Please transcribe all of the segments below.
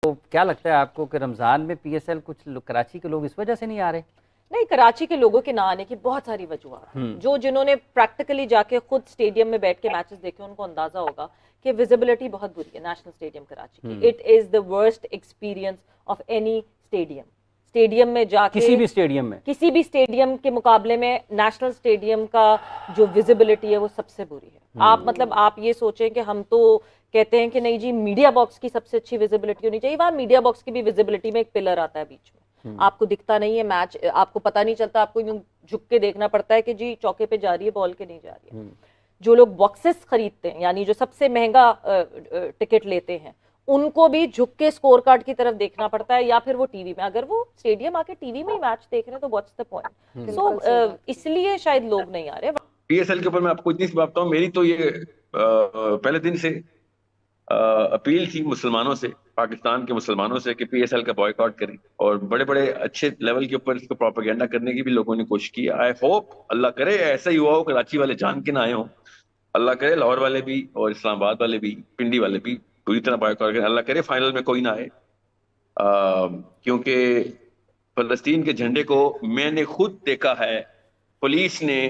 تو کیا لگتا ہے آپ کو کہ رمضان میں پی ایس ایل کچھ کراچی کے لوگ اس وجہ سے نہیں آ رہے؟ نہیں، کراچی کے لوگوں کے نہ آنے کی بہت ساری وجوہات ہیں. جنہوں نے پریکٹیکلی جا کے خود اسٹیڈیم میں بیٹھ کے میچز دیکھے ان کو اندازہ ہوگا کہ ویزیبلٹی بہت بری ہے نیشنل اسٹیڈیم کراچی کی. It is the worst experience of any stadium. Stadium میں جا کے کسی بھی اسٹیڈیم کے مقابلے میں نیشنل اسٹیڈیم کا جو ویزیبلٹی ہے وہ سب سے بری ہے. آپ یہ سوچیں کہ ہم تو کہتے ہیں کہ نہیں جی میڈیا باکس کی سب سے اچھی ویزیبلٹی ہونی چاہیے. وہاں میڈیا باکس کی بھی ویزیبلٹی میں ایک پلر آتا ہے بیچ میں، آپ کو دکھتا نہیں ہے میچ، آپ کو پتہ نہیں چلتا، آپ کو یوں جھک کے دیکھنا پڑتا ہے کہ جی چوکے پہ جا رہی ہے بال کے نہیں جا رہی ہے. جو لوگ باکسز خریدتے ہیں یعنی جو سب سے مہنگا ٹکٹ لیتے ہیں ان کو بھی جھک کے سکور کارڈ کی طرف دیکھنا پڑتا ہے، یا پھر وہ ٹی وی میں، اگر وہ اسٹیڈیم آ کے ٹی وی میں ہی میچ دیکھ رہے ہیں تو واٹس دا پوائنٹ. سو اس لیے شاید لوگ نہیں آ رہے. پی ایس ایل کے اوپر میں آپ کو اتنی سی بات بتاؤں، میری تو یہ پہلے دن سے اپیل تھی مسلمانوں سے، پاکستان کے مسلمانوں سے، کہ پی ایس ایل کا بوائیکاٹ کریں، اور بڑے بڑے اچھے لیول کے اوپر اس کو پروپیگنڈا کرنے کی بھی لوگوں نے کوشش کی. آئی ہوپ اللہ کرے ایسا ہی ہوا ہو، کراچی والے جان کے نہ آئے ہوں، اللہ کرے لاہور والے بھی اور اسلام آباد والے بھی، پنڈی والے بھی پوری طرح بوائیکاٹ کریں. اللہ کرے فائنل میں کوئی نہ آئے، کیونکہ فلسطین کے جھنڈے کو میں نے خود دیکھا ہے. پولیس نے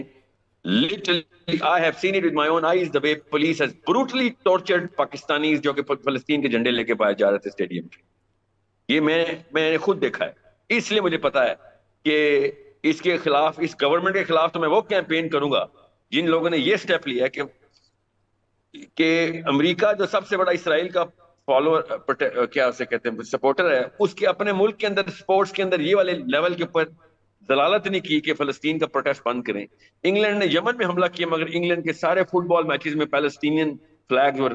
literally I have seen it with my own eyes the way police has brutally tortured Pakistanis جو کہ فلسطین کے جھنڈے لے کے پائے جا رہے تھے اسٹیڈیم پہ. یہ میں نے خود دیکھا ہے، اس لیے مجھے پتا ہے کہ اس کے خلاف، اس گورنمنٹ کے خلاف تو میں وہ کیمپین کروں گا جن لوگوں نے یہ سٹیپ لیا ہے کہ امریکہ جو سب سے بڑا اسرائیل کا فالوور، کیا اسے کہتے ہیں، سپورٹر ہے، اس کے اپنے ملک کے اندر سپورٹس کے اندر یہ والے لیول کے اوپر دلالت نہیں کی کہ فلسطین کا پروٹیسٹ بند کریں. انگلینڈ نے یمن میں حملہ کیا، مگر انگلینڈ کے سارے فٹ بال میچز میں پیلسٹینین فلیگز ور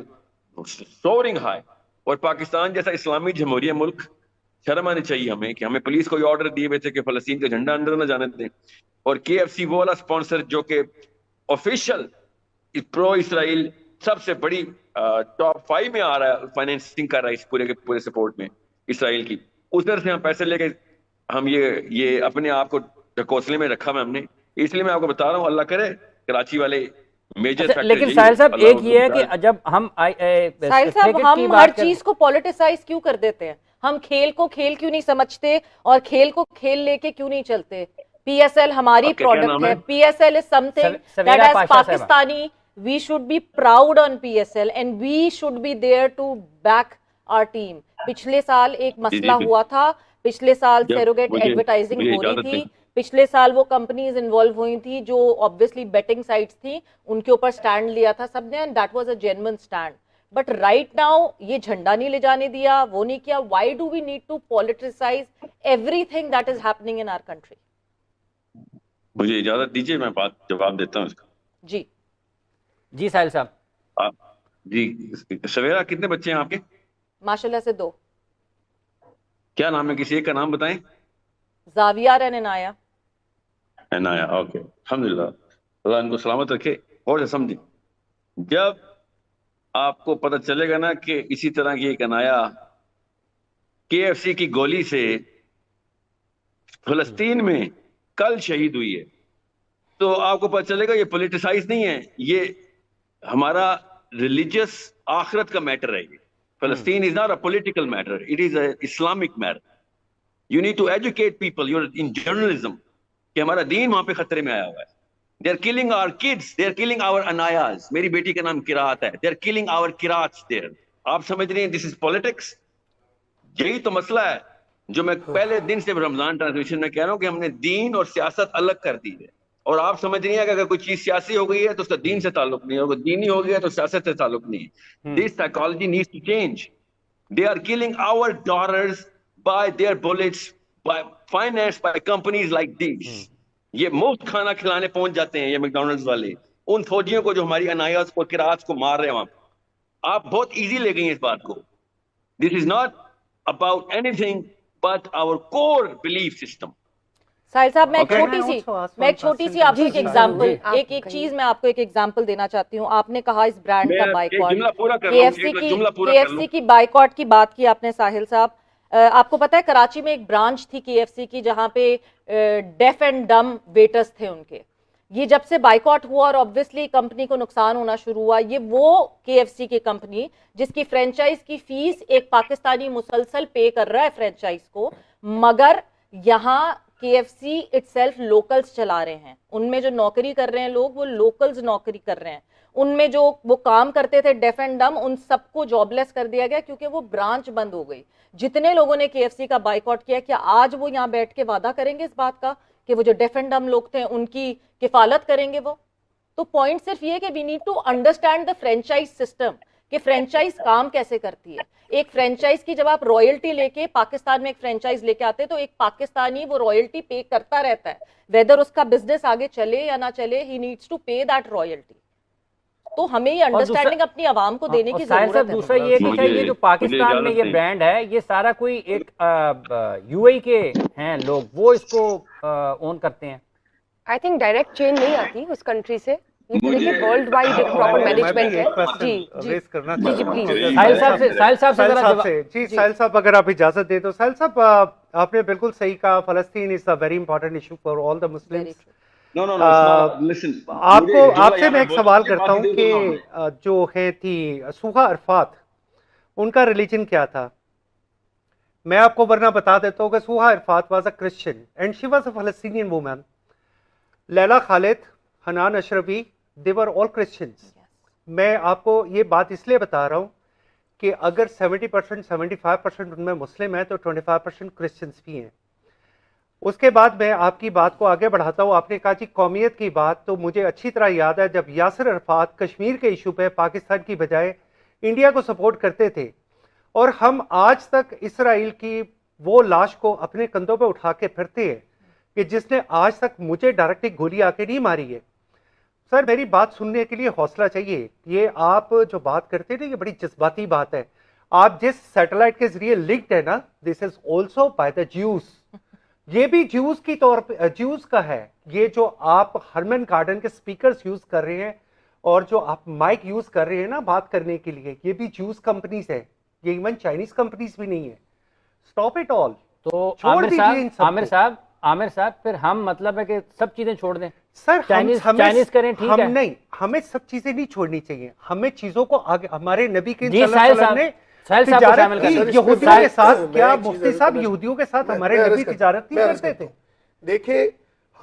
سورنگ ہائی. اور پاکستان جیسا اسلامی جمہوریہ ملک، شرم آنی چاہیے ہمیں کہ ہمیں پولیس کو یہ آرڈر دیے ہوئے تھے کہ فلسطین کا جھنڈا اندر نہ جانے دیں، اور کے ایف سی وہ والا اسپانسر جو کہ آفیشیل پرو اسرائیل سب سے بڑی ٹاپ 5 میں آ رہا ہے، فائنینسنگ کر رہا ہے اس پورے کے پورے سپورٹ میں اسرائیل کی، ادھر سے ہم پیسے لے کے ہم یہ اپنے آپ کو ڈھکوسلے میں رکھا ہوا ہم نے. اس لیے میں آپ کو بتا رہا ہوں اللہ کرے کراچی والے میجر فیکٹر. لیکن ساحل صاحب ایک یہ ہے کہ جب ہم ساحل صاحب ہم ہر چیز کو پولیٹیسائز کیوں کر دیتے ہیں؟ ہم کھیل کو کھیل کیوں نہیں سمجھتے اور کھیل کو کھیل لے کے کیوں نہیں چلتے؟ پی ایس ایل ہماری پروڈکٹ ہے. P S L is some thing that as Pakistani we should be proud on PSL and we should be there to back our team. پچھلے سال ایک مسئلہ ہوا تھا، پچھلے سال سیروگیٹ ایڈورٹائزنگ ہو رہی تھی، پچھلے سال وہ کمپنیز انوالو ہوئی تھی جو obviously بیٹنگ سائٹس تھیں، ان کے اوپر سٹینڈ لیا تھا سب نے، and that was a genuine stand. But right now یہ جھنڈا نہیں لے جانے دیا، وہ نہیں کیا. Why do we need to politicize everything that is happening in our country? مجھے اجازت دیجیے میں بات جواب دیتا ہوں اس کا. جی ساحل صاحب. جی سویرا کتنے بچے ہیں آپ کے؟ ماشاءاللہ سے 2. کیا نام ہے کسی ایک کا نام بتائیں؟ زاویہ اور عنایا. عنایا، اوکے، الحمدللہ، اللہ ان کو سلامت رکھے. اور سمجھیں جب آپ کو پتہ چلے گا نا کہ اسی طرح کی ایک عنایا کے ایف سی کی گولی سے فلسطین میں کل شہید ہوئی ہے، تو آپ کو پتہ چلے گا یہ پولیٹیسائز نہیں ہے، یہ ہمارا ریلیجیس آخرت کا میٹر ہے. فلسطین is not a political matter, it is a Islamic matter. You need to educate people, you in journalism, کہ ہمارا دین وہاں پہ خطرے میں آیا ہوا ہے. They are killing our kids, they are killing our Anayas. میری بیٹی کا نام قرات ہے. They are killing our Qirats there. آپ سمجھ رہے ہیں دس از پولیٹکس؟ یہی تو مسئلہ ہے جو میں پہلے دن سے رمضان ٹرانسمیشن میں کہہ رہا ہوں کہ ہم نے دین اور سیاست الگ کر دی ہے، اور آپ سمجھ رہی ہیں کہ اگر کوئی چیز سیاسی ہو گئی ہے تو اس کا دین سے تعلق نہیں ہے، اور دینی ہو گیا تو سیاست سے تعلق نہیں ہے. This psychology needs to change. They are killing our daughters by their bullets, by finance by companies like these. یہ مفت کھانا کھلانے پہنچ جاتے ہیں یہ میکڈونلڈز والے ان فوجیوں کو جو ہماری انایاز کو قرات کو مار رہے ہیں وہاں. آپ بہت ایزی لے گئی ہیں اس بات کو. This is not about anything but our core belief system. Sahil sahab میں ایک چھوٹی سی آپ کو ایک ایگزامپل، ایک چیز میں آپ کو ایک ایگزامپل دینا چاہتی ہوں. آپ نے کہا اس برانڈ کا بائیکاٹ، کے ایف سی کی بائیکاٹ کی بات کی آپ نے ساحل صاحب. آپ کو پتہ ہے کراچی میں ایک برانچ تھی کے ایف سی کی جہاں پہ ڈیف اینڈ ڈم ویٹرز تھے ان کے. یہ جب سے بائیکاٹ ہوا اور obviously کمپنی کو نقصان ہونا شروع ہوا, یہ وہ KFC کی کمپنی جس کی فرینچائز کی فیس ایک پاکستانی مسلسل پے کر رہا ہے فرینچائز کو, مگر یہاں KFC itself لوکلز چلا رہے ہیں, ان میں جو نوکری کر رہے ہیں لوگ وہ لوکلز نوکری کر رہے ہیں, ان میں جو وہ کام کرتے تھے ڈیف اینڈ ڈم ان سب کو جاب لیس کر دیا گیا کیونکہ وہ برانچ بند ہو گئی. جتنے لوگوں نے KFC کا بائیکاٹ کیا, کیا آج وہ یہاں بیٹھ کے وعدہ کریں گے اس بات کا کہ وہ جو ڈیف اینڈ ڈم لوگ تھے ان کی کفالت کریں گے وہ؟ تو پوائنٹ صرف یہ کہ we need to understand the franchise system کہ فرینچائز کام کیسے کرتی ہے. ایک فرینچائز کی جب آپ رائلٹی لے کے پاکستان میں ایک فرینچائز لے کے آتے تو ایک پاکستانی وہ رائلٹی پے کرتا رہتا ہے, ویدر اس کا بزنس آگے چلے یا نہ چلے, he needs to pay that royalty. تو ہمیں یہ انڈرسٹینڈنگ اپنی عوام کو دینے کی ضرورت ہے. دوسرا یہ کہ یہ جو پاکستان میں یہ برانڈ ہے یہ سارا کوئی ایک UAE کے ہیں لوگ, وہ اس کو اون کرتے ہیں. آئی تھنک ڈائریکٹ چین نہیں آتی اس کنٹری سے, ورلڈ وائڈ ایک پراپر مینجمنٹ ہے. ریز کرنا جی پلیز ساحل صاحب سے جی ساحل صاحب اگر آپ اجازت دیں تو. ساحل صاحب آپ نے بالکل صحیح کہا, فلسطین is a very important issue for all the Muslims. آپ سے میں ایک سوال کرتا ہوں کہ جو ہے تھی سوہا عرفات, ان کا ریلیجن کیا تھا؟ میں آپ کو ورنہ بتا دیتا ہوں کہ Suha Arafat was a Christian and she was a Palestinian woman. Leila Khaled, Hanan Ashrawi, they were all Christians. میں آپ کو یہ بات اس لیے بتا رہا ہوں کہ اگر 70% 75% ان میں مسلم ہیں تو 25% کرسچنس بھی ہیں. اس کے بعد میں آپ کی بات کو آگے بڑھاتا ہوں. آپ نے کہا جی قومیت کی بات, تو مجھے اچھی طرح یاد ہے جب یاسر عرفات کشمیر کے ایشو پہ پاکستان کی بجائے انڈیا کو سپورٹ کرتے تھے, اور ہم آج تک اسرائیل کی وہ لاش کو اپنے کندھوں پہ اٹھا کے پھرتے ہیں کہ جس نے آج تک مجھے ڈائریکٹلی گولی آ کے نہیں ماری ہے. سر میری بات سننے کے لیے حوصلہ چاہیے. یہ آپ جو بات کرتے ہیں نا یہ بڑی جذباتی بات ہے. آپ جس سیٹلائٹ کے ذریعے لنکڈ ہے نا, this is also by the Jews. یہ بھی جیوز کی طور پہ جیوز کا ہے. یہ جو آپ ہرمن گارڈن کے سپیکرز یوز کر رہے ہیں اور جو آپ مائک یوز کر رہے ہیں نا بات کرنے کے لیے, یہ بھی جیوز کمپنیز ہے, یہ ایون چائنیز کمپنیز بھی نہیں ہے. Stop it all. تو عامر صاحب پھر ہم مطلب ہے کہ سب چیزیں چھوڑ دیں سر؟ چائنیز کریں, ٹھیک ہے؟ نہیں, ہمیں سب چیزیں نہیں چھوڑنی چاہیے. ہمیں چیزوں کو آگے, ہمارے نبی کے تجارت کی یہودیوں کے ساتھ, کیا مفتی صاحب یہودیوں کے ساتھ ہمارے نبی تجارت نہیں کرتے تھے؟ دیکھیں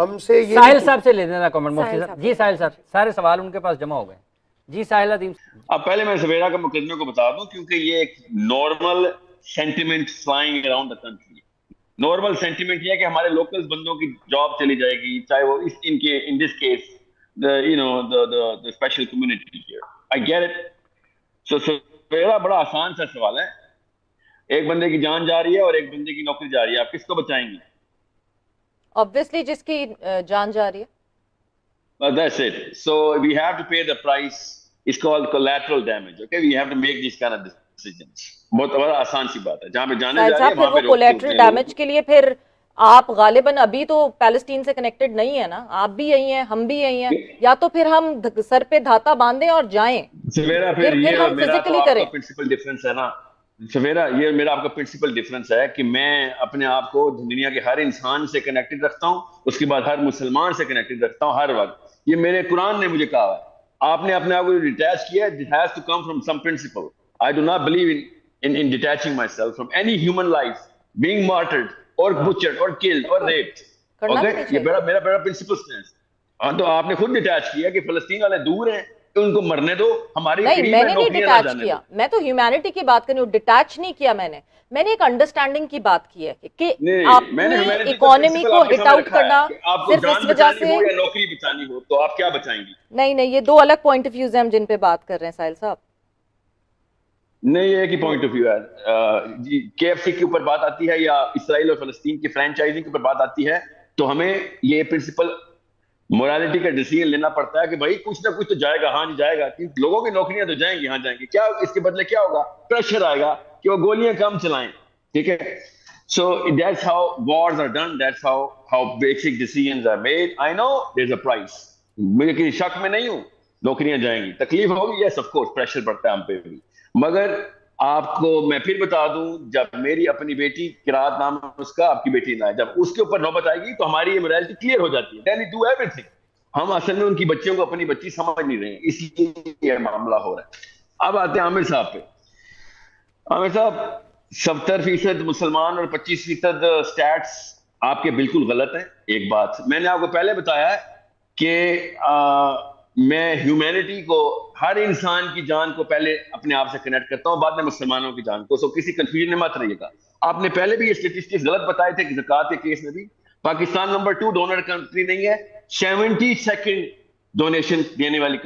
ہم سے یہ ساحل صاحب سے لے دینا کامنٹ مفتی صاحب. جی ساحل صاحب, سارے سوال ان کے پاس جمع ہو گئے. جی ساحل عظیم. اب پہلے میں سویرا کے مقدمے کو بتا دوں کیونکہ یہ ایک normal sentiment flying around the country. Normal sentiment یہ ہے کہ ہمارے لوکل بندوں کی جاب چلی جائے گی, چاہے وہ in this case the special community here. I get it. So میرا بڑا آسان سا سوال ہے, ایک بندے کی جان جا رہی ہے اور ایک بندے کی نوکری جا رہی ہے, آپ کس کو بچائیں گے؟ obviously جس کی جان جا رہی ہے. That's it. So we have to pay the price. It's called collateral damage. Okay, we have to make these kind of decisions. بہت بڑا آسان سی بات ہے, جہاں پہ جانے جا رہی ہے وہاں پہ کولیٹرل ڈیمیج کے لیے پھر آپ غالباً ابھی تو پیلسٹین سے کنیکٹڈ نہیں ہے نا, آپ بھی یہی ہیں ہم بھی یہی ہیں, یا تو پھر ہم سر پہ دھاتا باندھیں اور جائیں, پھر ہم فزیکلی کریں. پرنسپل ڈفرینس ہے نا سویرا, یہ میرا آپ کا پرنسپل ڈفرینس ہے کہ میں اپنے آپ کو دنیا کے ہر انسان سے کنیکٹڈ رکھتا ہوں, اس کے بعد ہر مسلمان سے کنیکٹڈ رکھتا ہوں ہر وقت. یہ میرے قرآن نے مجھے کہا ہے. آپ نے اپنے آپ کو ڈیٹیچ کیا, it has to come from some principle. I do not believe in detaching myself from any human life being martyred or butchered or killed or raped. Okay, یہ میرا بڑا پرنسپل سٹینس. ہاں تو آپ نے خود ڈیٹیچ کیا کہ فلسطین والے دور ہیں تو ان کو مرنے دو, ہماری نہیں, میں نے نہیں ڈیٹیچ کیا, میں تو ہیومینٹی کی بات کر رہی ہوں, ڈیٹیچ نہیں کیا میں نے ایک انڈرسٹینڈنگ کی بات کی ہے کہ اپنی اکانومی کو ہٹ آؤٹ کرنا صرف اس وجہ سے نوکری بچانی ہو تو آپ کیا بچائیں گی؟ نہیں, یہ دو الگ پوائنٹ آف ویوز ہیں ہم جن پہ بات کر رہے ہیں ساحل صاحب. نہیں, یہ ایک ہی پوائنٹ آف ویو ہے. KFC کے اوپر بات آتی ہے یا اسرائیل اور فلسطین کی فرینچائزنگ کے اوپر بات آتی ہے تو ہمیں یہ پرنسپل مورالٹی کا ڈیسیژن لینا پڑتا ہے کہ بھائی کچھ نہ کچھ تو جائے گا. ہاں جی جائے گا, کیونکہ لوگوں کی نوکریاں تو جائیں گی, ہاں جائیں گی. کیا اس کے بدلے کیا ہوگا؟ پریشر آئے گا کہ وہ گولیاں کم چلائیں. ٹھیک ہے, so that's how wars are done, that's how basic decisions are made. I know there is a price, میں کسی شک میں نہیں ہوں, نوکریاں جائیں گی, تکلیف ہوگی, یس آف کورس پریشر پڑتا ہے ہم پہ بھی. مگر آپ کو میں پھر بتا دوں, جب میری اپنی بیٹی قرات نام اس کا, آپ کی بیٹی نہ ہے, جب اس کے اوپر نوبت آئے گی تو ہماری یہ مورالٹی کلیئر ہو جاتی ہے. دین وی ڈو ایوری تھنگ. ہم اصل میں ان کی بچیوں کو اپنی بچی سمجھ نہیں رہے ہیں، اس لیے یہ معاملہ ہو رہا ہے. اب آتے ہیں عامر صاحب پہ. عامر صاحب 70% مسلمان اور 25% سٹیٹس آپ کے بالکل غلط ہیں. ایک بات میں نے آپ کو پہلے بتایا ہے کہ میں ہیومینٹی کو، ہر انسان کی جان کو پہلے اپنے آپ سے کنیکٹ کرتا ہوں، بعد میں مسلمانوں کی جان کو. سو کسی کنفیوژن میں مت رہیے گا. آپ نے پہلے بھی یہ اسٹیٹسٹکس غلط بتائے تھے کہ زکوٰۃ کے کیس میں بھی پاکستان نمبر 2 ڈونر کنٹری نہیں ہے، 72nd ڈونیشن دینے والی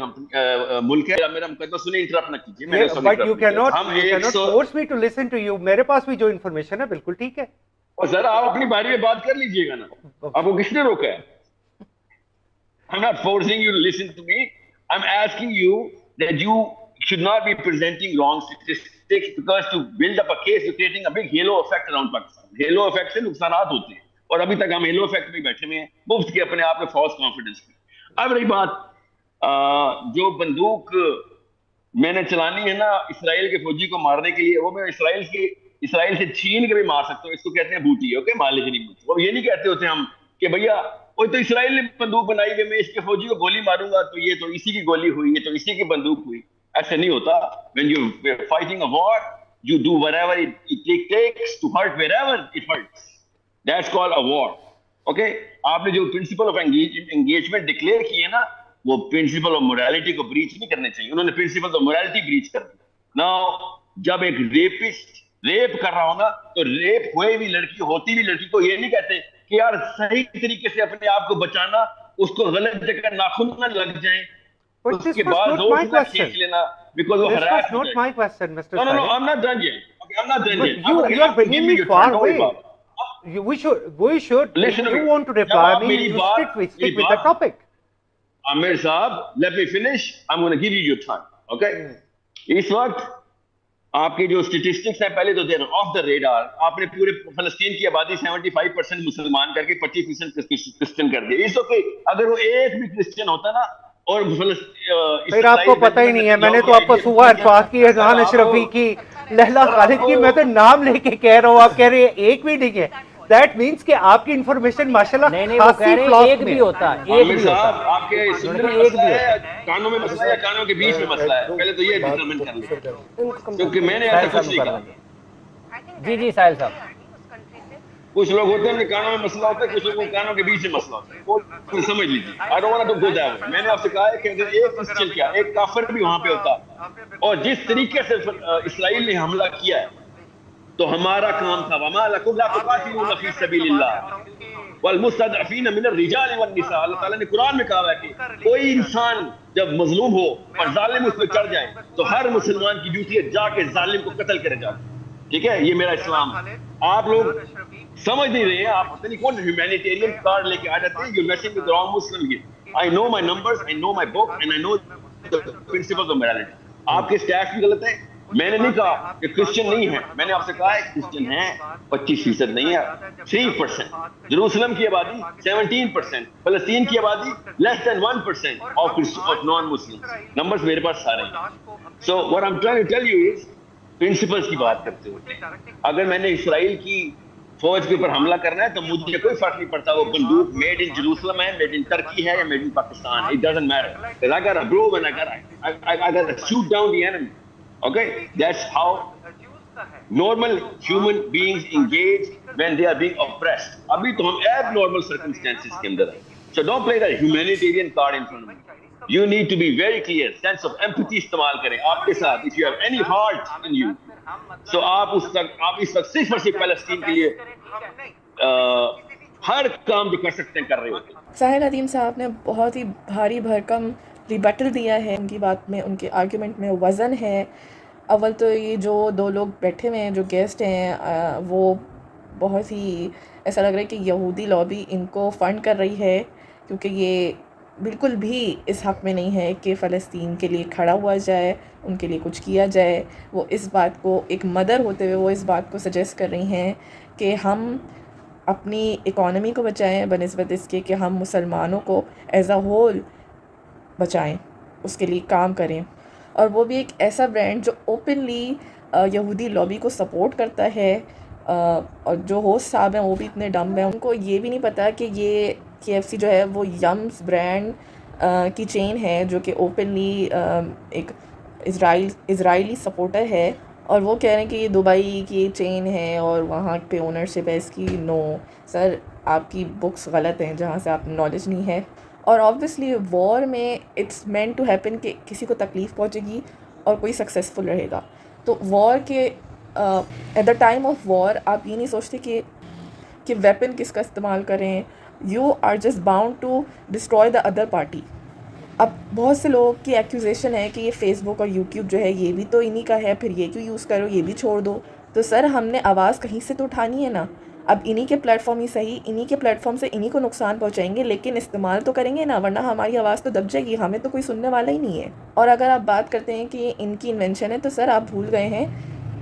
ملک ہے. میرا مقدمہ سنیں، انٹرپٹ نہ کیجیے. میں نے but you can not force me to listen to you. میرے پاس بھی جو انفارمیشن ہے بالکل ٹھیک ہے. اور ذرا آپ اپنی باری میں بات کر لیجئے گا نا. آپ کو کس نے روکا ہے؟ I'm not forcing you to listen to me. I'm asking you that you should not be presenting wrong statistics, because to build up a case, you're creating a big halo effect around Pakistan. Halo effect سے نقصانات ہوتے ہیں، اور ابھی تک ہم halo effect میں بیٹھے ہوئے ہیں، مفت کے اپنے آپ میں false confidence میں. اب رہی بات جو بندوق میں نے چلانی ہے نا اسرائیل کے فوجی کو مارنے کے لیے، وہ میں اسرائیل سے چھین کے بھی مار سکتا ہوں. اس کو کہتے ہیں بوٹی. اوکے، مالک نہیں بوٹی. وہ یہ نہیں کہتے ہوتے ہم کہ بھیا وہ تو اسرائیل نے بندوق بنائی ہے، میں اس کے فوجی کو گولی ماروں گا تو یہ تو اسی کی گولی ہوئی، یہ تو اسی کی بندوق ہوئی. ایسے نہیں ہوتا. When you're fighting a war, you do whatever it takes to hurt wherever it hurts. That's called a war. Okay, آپ نے جو پرنسپل آف انگیجمنٹ ڈکلیئر کی ہے نا، وہ پرنسپل آف موریلٹی کو بریچ نہیں کرنے چاہیے. انہوں نے پرنسپل آف موریلٹی بریچ کر دی. ناؤ جب ایک ریپسٹ ریپ کر رہا ہو نا، تو ریپ ہوئے بھی لڑکی، ہوتی بھی لڑکی کو یہ نہیں کہتے کہ یار صحیح طریقے سے اپنے آپ کو بچانا، اس کو غلط جگہ ناخن نہ لگ جائیں، اس کے بعد دوست نہ کھینچ لینا، بیکاز وہ ہراس ہو جائے. Not my question, Mr. No, Sahib. I'm not done yet. Okay, I'm not done But yet. you are bringing me far away. We should. Listen If to you me. want to reply Jab me, meri you baat- stick with the topic. Amir Saab, let me finish. I'm going to give you your time. Okay? اس وقت آپ کے جو statistics ہیں پہلے تو دیر of the radar. آپ نے پورے فلسطین کی آبادی 75% مسلمان کر کے 25% کرسچن کر دیا. اس اوکے، اگر وہ ایک بھی کرسچن ہوتا نا اور پھر آپ کو پتہ ہی نہیں ہے. میں نے تو آپ کو سوہا عرفات کی، اذہان اشرفی کی، لہلا خالد کی، میں تو نام لے کے کہہ رہا ہوں، آپ کہہ رہے ہیں ایک بھی نہیں ہے. دیٹ مینس کہ آپ کی انفارمیشن ماشاءاللہ نہیں وہ کہہ رہے ہیں ایک بھی ہوتا، ایک بھی ہوتا. آپ کے سننے میں مسئلہ ہے، کانوں میں مسئلہ ہے یا کانوں کے بیچ میں مسئلہ ہے؟ پہلے تو یہ ڈیٹرمن کر لیں، کیونکہ میں نے ایسا کچھ نہیں کہا. جی ساحل صاحب. کچھ لوگ ہوتے ہیں کہ کانوں میں مسئلہ ہوتا ہے، کچھ لوگوں کے کانوں کے بیچ میں مسئلہ ہوتا ہے. وہ سمجھ لیجیے. I don't want to go that way. میں نے آپ سے کہا ہے کہ اگر ایک کرسچن کیا، ایک کافر بھی وہاں پہ ہوتا، اور جس طریقے سے اسرائیل نے حملہ کیا ہے تو ہمارا کام تھا وَمَا لَكُمْ لَا تُقَاتِلُونَ فِي سَبِيلِ اللَّهِ وَالْمُسْتَضْعَفِينَ مِنَ الرِّجَالِ وَالنِّسَاءِ. اللہ تعالیٰ نے قرآن میں کہا ہے کہ کوئی انسان جب مظلوم ہو اور ظالم اس پہ چڑھ جائے تو ہر مسلمان کی ڈیوٹی ہے جا کے ظالم کو قتل کرے جا. ٹھیک ہے، یہ میرا اسلام ہے. آپ لوگ سمجھ نہیں رہے ہیں. آپ پتہ نہیں کون ہیومینیٹیرین کارڈ لے کے آ جاتے ہیں. You're messing with the wrong Muslim here. I know my numbers, I know my book, and I know the principles of morality. آپ کے سٹیٹس بھی غلط ہیں. میں نے نہیں کہا کہ کرسچن نہیں ہے، میں نے آپ سے کہا ہے کرسچن ہیں 25% نہیں ہے، 3%. جروسلم کی آبادی 17%، فلسطین کی آبادی less than 1% of non-Muslims. Numbers میرے پاس سارے ہیں. So what I'm trying to tell you is principles کی بات کرتے ہوتے ہیں. اگر میں نے اسرائیل کی فوج کے اوپر حملہ کرنا ہے تو مجھے کوئی فرق نہیں پڑتا وہ بندوق میڈ ان جروسلم ہے، میڈ ان ترکی ہے یا made in Pakistan. It doesn't matter. Because I got a bro and I got to shoot down the enemy. Okay, that's how normal human beings engage when they are being oppressed. ابھی تو ہم abnormal circumstances کے اندر ہیں. So don't play that humanitarian card in front of me. You need to be very clear. Sense of empathy استعمال کریں آپ کے ساتھ. If you have any heart in you, so آپ اس وقت صرف اور صرف فلسطین کے لیے ہر کام جو کر سکتے ہیں کر رہے ہوتے ہیں. ساحل عظیم صاحب نے بہت ہی بھاری بھرکم ریبٹل دیا ہے. ان کی بات میں، ان کے آرگیومنٹ میں وزن ہے. اول تو یہ جو دو لوگ بیٹھے ہوئے ہیں جو گیسٹ ہیں، وہ بہت ہی ایسا لگ رہا ہے کہ یہودی لابی ان کو فنڈ کر رہی ہے، کیونکہ یہ بالکل بھی اس حق میں نہیں ہے کہ فلسطین کے لیے کھڑا ہوا جائے، ان کے لیے کچھ کیا جائے. وہ اس بات کو ایک مدر ہوتے ہوئے وہ اس بات کو سجیسٹ کر رہی ہیں کہ ہم اپنی اکانومی کو بچائیں بنسبت اس کے کہ ہم مسلمانوں کو ایز اے ہول بچائیں، اس کے لیے کام کریں. اور وہ بھی ایک ایسا برانڈ جو اوپنلی یہودی لابی کو سپورٹ کرتا ہے. اور جو ہوسٹ صاحب ہیں وہ بھی اتنے ڈمب ہیں، ان کو یہ بھی نہیں پتہ کہ یہ KFC جو ہے وہ یمز برانڈ کی چین ہے جو کہ اوپنلی ایک اسرائیلی سپورٹر ہے، اور وہ کہہ رہے ہیں کہ یہ دبئی کی چین ہے اور وہاں پہ اونرشپ ہے اس کی. نو سر، آپ کی بکس غلط ہیں جہاں سے آپ نالج نہیں ہے. اور آبویسلی وار میں اٹس مینٹ ٹو ہیپن کہ کسی کو تکلیف پہنچے گی اور کوئی سکسیزفل رہے گا. تو وار کے at the time of war آپ یہ نہیں سوچتے کہ ویپن کس کا استعمال کریں. You are just bound to destroy the other party. اب بہت سے لوگوں کی ایکوزیشن ہے کہ یہ فیس بک اور یوٹیوب جو ہے یہ بھی تو انہی کا ہے، پھر یہ کیوں یوز کرو، یہ بھی چھوڑ دو. تو سر ہم نے آواز کہیں سے تو اٹھانی ہے نا. اب انہی کے پلیٹ فارم ہی صحیح، انہی کے پلیٹ فارم سے انہی کو نقصان پہنچائیں گے، لیکن استعمال تو کریں گے نا، ورنہ ہماری آواز تو دب جائے گی، ہمیں تو کوئی سننے والا ہی نہیں ہے. اور اگر آپ بات کرتے ہیں کہ ان کی انوینشن ہے، تو سر آپ بھول گئے ہیں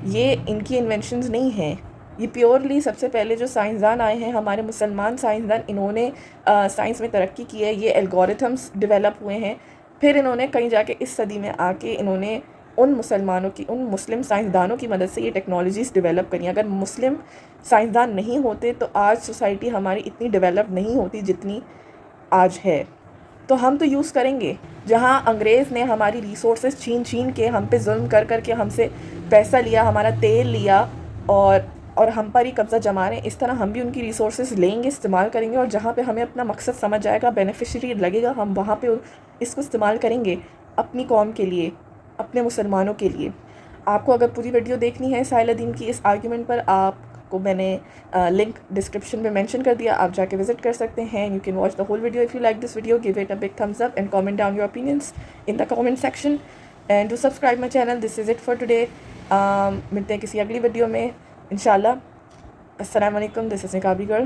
یہ ان کی انوینشنز نہیں ہیں. یہ پیورلی سب سے پہلے جو سائنسدان آئے ہیں ہمارے مسلمان سائنسدان، انہوں نے سائنس میں ترقی کی ہے. یہ الگورتھمس ڈیولپ ہوئے ہیں، پھر انہوں نے کہیں جا کے اس صدی میں آ کے انہوں نے ان مسلم سائنسدانوں کی مدد سے یہ ٹیکنالوجیز ڈیولپ کریں. اگر مسلم سائنسدان نہیں ہوتے تو آج سوسائٹی ہماری اتنی ڈیولپ نہیں ہوتی جتنی آج ہے. تو ہم تو یوز کریں گے. جہاں انگریز نے ہماری ریسورسز چھین کے ہم پہ ظلم کر کے ہم سے پیسہ لیا، ہمارا تیل لیا اور ہم پر ہی قبضہ جما رہے ہیں، اس طرح ہم بھی ان کی ریسورسز لیں گے، استعمال کریں گے، اور جہاں پہ ہمیں اپنا مقصد سمجھ آئے گا، بینیفیشری لگے گا، ہم وہاں پہ اس کو استعمال کریں گے اپنی قوم کے لیے، اپنے مسلمانوں کے لیے. آپ کو اگر پوری ویڈیو دیکھنی ہے ساحل ادیم کی اس آرگیومنٹ پر، آپ کو میں نے لنک ڈسکرپشن میں مینشن کر دیا، آپ جا کے وزٹ کر سکتے ہیں. You can watch the whole video. If you like this video give it a big thumbs up and comment down your opinions in the comment section and do subscribe my channel. This is it for today. ملتے ہیں کسی اگلی video میں انشاءاللہ. السلام علیکم. This is Naqabi girl.